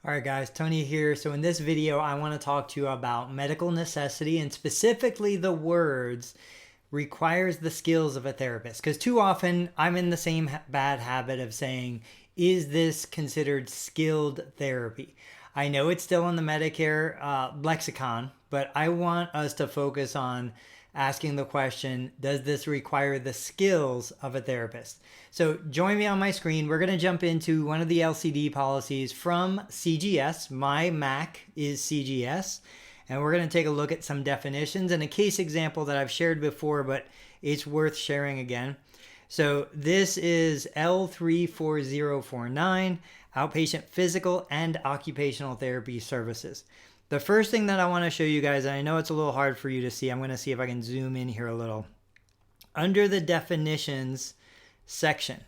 All right, guys, Tony here. So in this video, I want to talk to you about medical necessity and specifically the words requires the skills of a therapist. Because too often I'm in the same bad habit of saying, is this considered skilled therapy? I know it's still in the Medicare lexicon, but I want us to focus on asking the question, does this require the skills of a therapist? So join me on my screen. We're going to jump into one of the LCD policies from CGS. My Mac is CGS. And we're going to take a look at some definitions and a case example that I've shared before, but it's worth sharing again. So this is L34049, outpatient physical and occupational therapy services. The first thing that I want to show you guys, and I know it's a little hard for you to see, I'm going to see if I can zoom in here a little. Under the definitions section,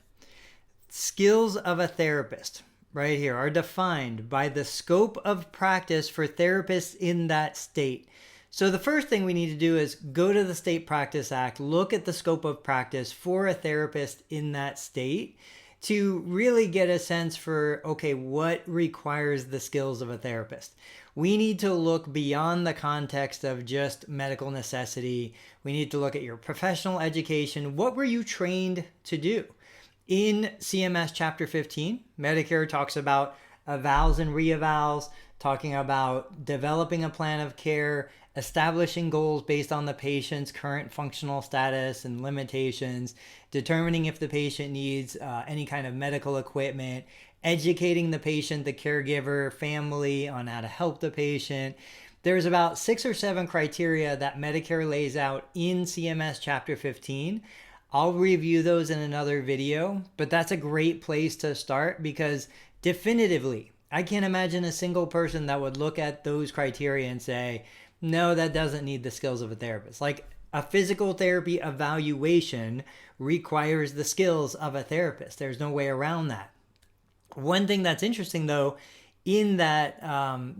skills of a therapist right here are defined by the scope of practice for therapists in that state. So the first thing we need to do is go to the State Practice Act, look at the scope of practice for a therapist in that state to really get a sense for, okay, what requires the skills of a therapist? We need to look beyond the context of just medical necessity. We need to look at your professional education. What were you trained to do? In CMS Chapter 15, Medicare talks about evals and re-evals, talking about developing a plan of care, establishing goals based on the patient's current functional status and limitations, determining if the patient needs any kind of medical equipment, educating the patient, the caregiver, family on how to help the patient. There's about 6 or 7 criteria that Medicare lays out in CMS Chapter 15. I'll review those in another video, but that's a great place to start because definitively, I can't imagine a single person that would look at those criteria and say, no, that doesn't need the skills of a therapist. Like a physical therapy evaluation requires the skills of a therapist. There's no way around that. One thing that's interesting though, in that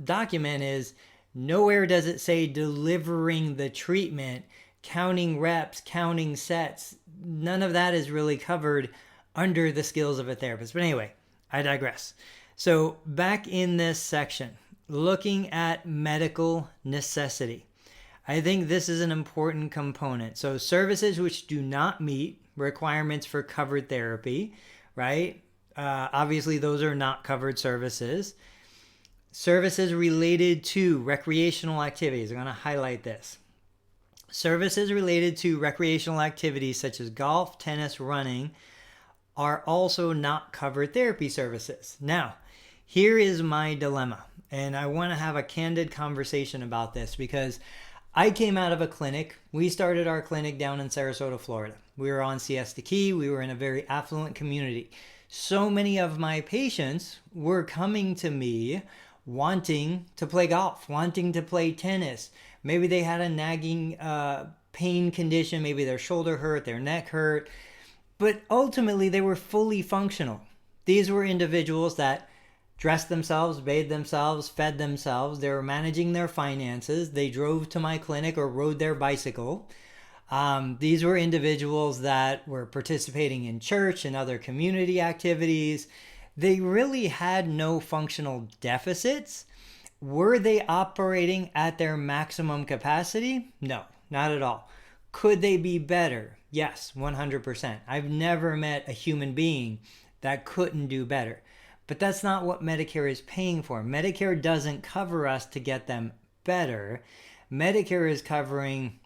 document is nowhere does it say delivering the treatment, counting reps, counting sets. None of that is really covered under the skills of a therapist. But anyway, I digress. So back in this section, looking at medical necessity, I think this is an important component. So services which do not meet requirements for covered therapy, right? Obviously, those are not covered services. Services related to recreational activities. I'm going to highlight this. Services related to recreational activities such as golf, tennis, running are also not covered therapy services. Now, here is my dilemma, and I want to have a candid conversation about this because I came out of a clinic. We started our clinic down in Sarasota, Florida. We were on Siesta Key. We were in a very affluent community. So many of my patients were coming to me wanting to play golf, wanting to play tennis. Maybe they had a nagging pain condition. Maybe their shoulder hurt, their neck hurt. But ultimately, they were fully functional. These were individuals that dressed themselves, bathed themselves, fed themselves. They were managing their finances. They drove to my clinic or rode their bicycle. These were individuals that were participating in church and other community activities. They really had no functional deficits. Were they operating at their maximum capacity? No, not at all. Could they be better? Yes, 100%. I've never met a human being that couldn't do better. But that's not what Medicare is paying for. Medicare doesn't cover us to get them better. Medicare is covering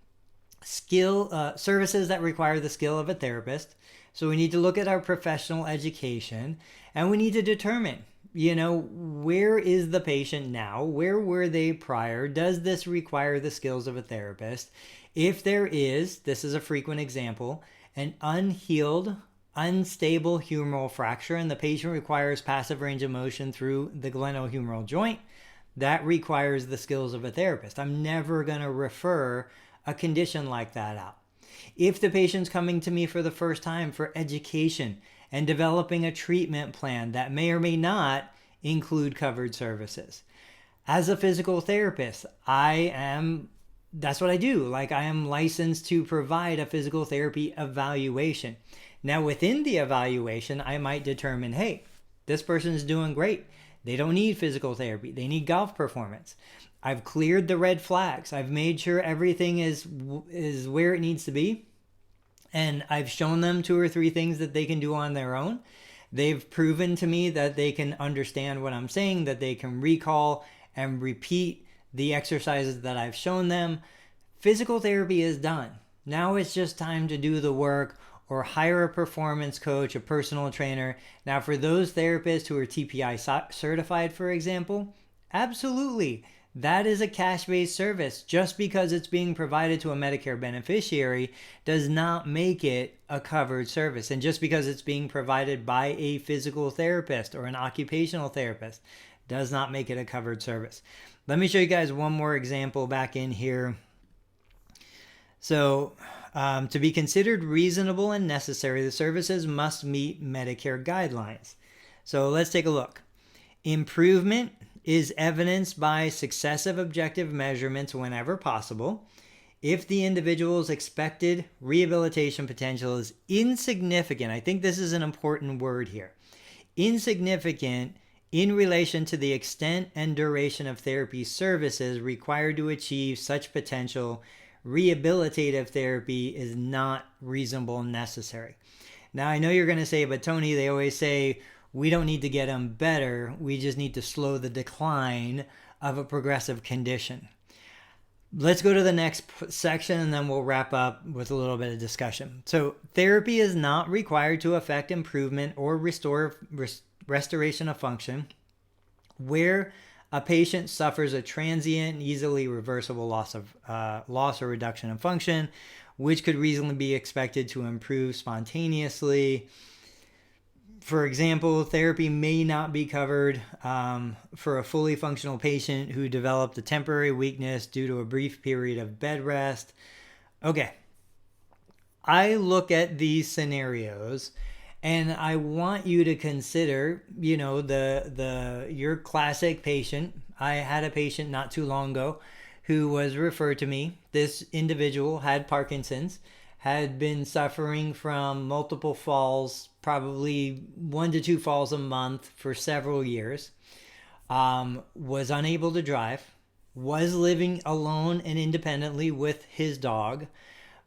services that require the skill of a therapist. So we need to look at our professional education and we need to determine, where is the patient now? Where were they prior? Does this require the skills of a therapist? If there is, this is a frequent example, an unhealed, unstable humeral fracture and the patient requires passive range of motion through the glenohumeral joint, that requires the skills of a therapist. I'm never going to refer a condition like that out. If the patient's coming to me for the first time for education and developing a treatment plan that may or may not include covered services. As a physical therapist, that's what I do. I am licensed to provide a physical therapy evaluation. Now within the evaluation, I might determine, hey, this person is doing great. They don't need physical therapy. They need golf performance. I've cleared the red flags. I've made sure everything is where it needs to be. And I've shown them 2 or 3 things that they can do on their own. They've proven to me that they can understand what I'm saying, that they can recall and repeat the exercises that I've shown them. Physical therapy is done. Now it's just time to do the work or hire a performance coach, a personal trainer. Now, for those therapists who are TPI certified, for example, absolutely. That is a cash-based service. Just because it's being provided to a Medicare beneficiary does not make it a covered service. And just because it's being provided by a physical therapist or an occupational therapist does not make it a covered service. Let me show you guys one more example back in here. So, to be considered reasonable and necessary, the services must meet Medicare guidelines. So let's take a look. Improvement is evidenced by successive objective measurements whenever possible. If the individual's expected rehabilitation potential is insignificant, I think this is an important word here, insignificant in relation to the extent and duration of therapy services required to achieve such potential, rehabilitative therapy is not reasonable and necessary. Now, I know you're going to say, but Tony, they always say, we don't need to get them better. We just need to slow the decline of a progressive condition. Let's go to the next section and then we'll wrap up with a little bit of discussion. So therapy is not required to affect improvement or restoration of function where a patient suffers a transient, easily reversible loss or reduction of function, which could reasonably be expected to improve spontaneously. For example, therapy may not be covered for a fully functional patient who developed a temporary weakness due to a brief period of bed rest. Okay, I look at these scenarios and I want you to consider, your classic patient. I had a patient not too long ago who was referred to me. This individual had Parkinson's, had been suffering from multiple falls, probably 1 to 2 falls a month for several years, was unable to drive, was living alone and independently with his dog.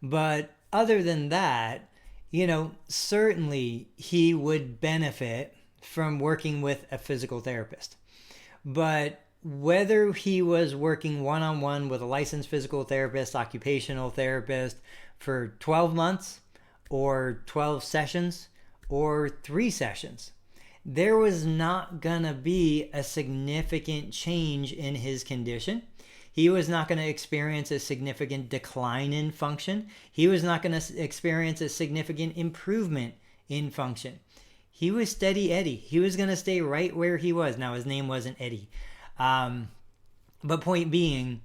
But other than that, certainly he would benefit from working with a physical therapist. But whether he was working one-on-one with a licensed physical therapist, occupational therapist for 12 months or 12 sessions or 3 sessions, there was not going to be a significant change in his condition. He was not going to experience a significant decline in function. He was not going to experience a significant improvement in function. He was steady Eddie. He was going to stay right where he was. Now, his name wasn't Eddie. But point being,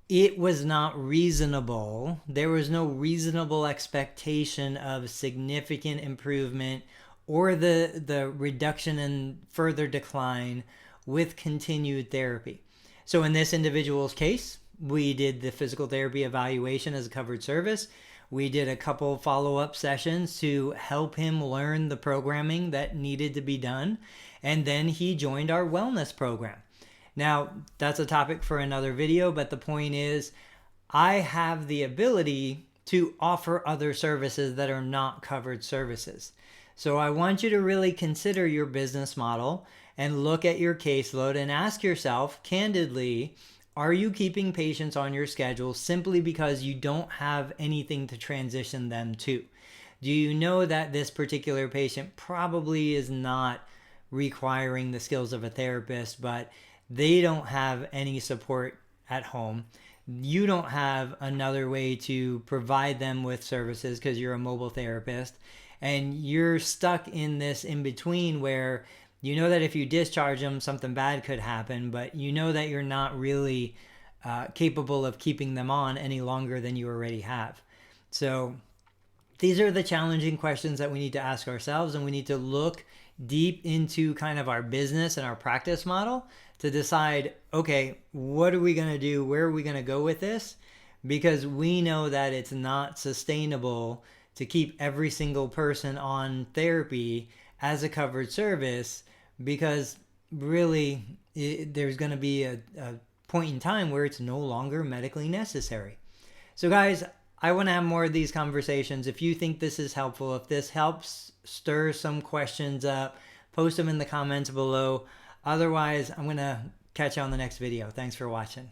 it was not reasonable. There was no reasonable expectation of significant improvement or the reduction in further decline with continued therapy. So in this individual's case, we did the physical therapy evaluation as a covered service. We did a couple follow-up sessions to help him learn the programming that needed to be done. And then he joined our wellness program. Now, that's a topic for another video, but the point is, I have the ability to offer other services that are not covered services. So I want you to really consider your business model and look at your caseload and ask yourself candidly, are you keeping patients on your schedule simply because you don't have anything to transition them to? Do you know that this particular patient probably is not requiring the skills of a therapist, but they don't have any support at home? You don't have another way to provide them with services because you're a mobile therapist, and you're stuck in this in between where you know that if you discharge them, something bad could happen, but you know that you're not really capable of keeping them on any longer than you already have. So these are the challenging questions that we need to ask ourselves, and we need to look deep into kind of our business and our practice model to decide, okay, what are we going to do? Where are we going to go with this? Because we know that it's not sustainable to keep every single person on therapy as a covered service, because really there's going to be a point in time where it's no longer medically necessary. So guys, I want to have more of these conversations. If you think this is helpful, if this helps stir some questions up, post them in the comments below. Otherwise, I'm going to catch you on the next video. Thanks for watching.